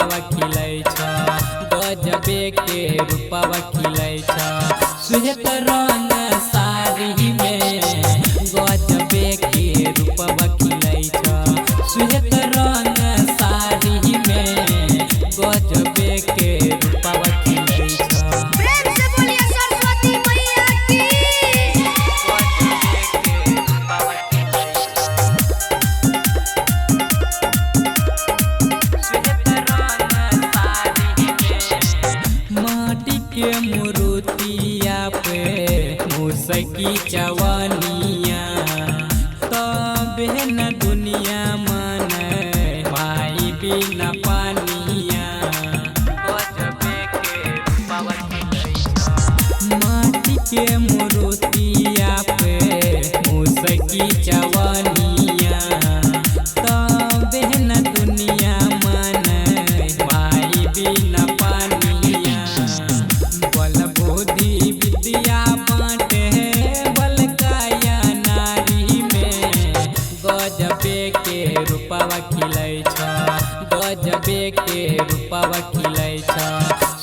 रूपावा खिलै छ गजबे के रूपावा खिलै छ श्वेत रंग साड़ी में गजबे के रूपावा खिलै छ श्वेत रंग साड़ी में गजबे के रूपावा खिलै छ। प्रेम से बोलिए सरस्वती मैया की। माटी के मूर्तिया पे मुसकी चवनिया तबे न दुनिया मन माई बिना पानिया गजबे के रूपावा खिलै छ माटी के मूर्तिया पे मुसकी चवनिया तबे न दुनिया मन माई बिना पानिया बल बुद्धि विद्या बाटे बल काया नारी में गजबे के रूपावा खिलै छ गजबे के रूपावा खिलै छ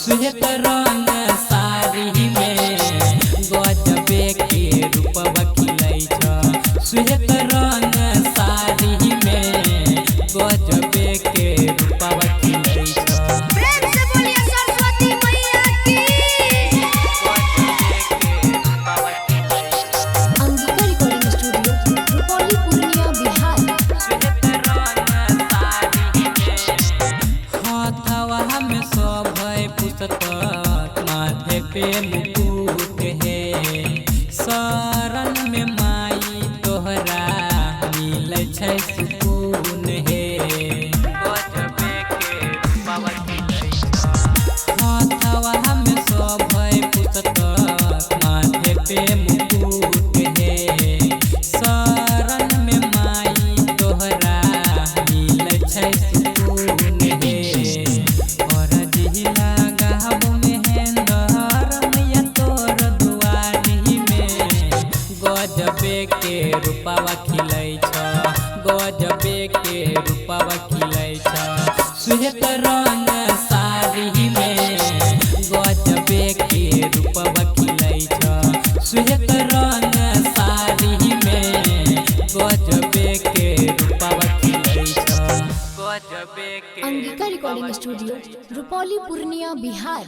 श्वेत रंग साड़ी में गजबे के रूपावा खिलै छ श्वेत रंग साड़ी में गजबे के रूपावा खिलै छ। प्रेम से बोलिए सरस्वती मैया की। Angika recording studio Rupauli Purnia Bihar. हाथवा में सभय पुस्तक माथे पे मुकुट है शरण में माई तोहरा मिलै छै सुकून है गजबे के रूपावा खिलै छ हाथवा में सभय पुस्तक माथे पे मुकुट है शरण में माई तोहरा मिलै छै सुकून है और जिला गाँव में हेंदर मैया तोर दुआरी में गजबे के रूपावा खिलै छ गजबे के रूपावा खिलै छ श्वेत रंग साड़ी में गजबे के रूपावा खिलै छ श्वेत रंग साड़ी में गजबे के रूपावा खिलै छ गजबे के अंगिका रिकॉर्डिंग स्टूडियो रुपौली पूर्णिया बिहार।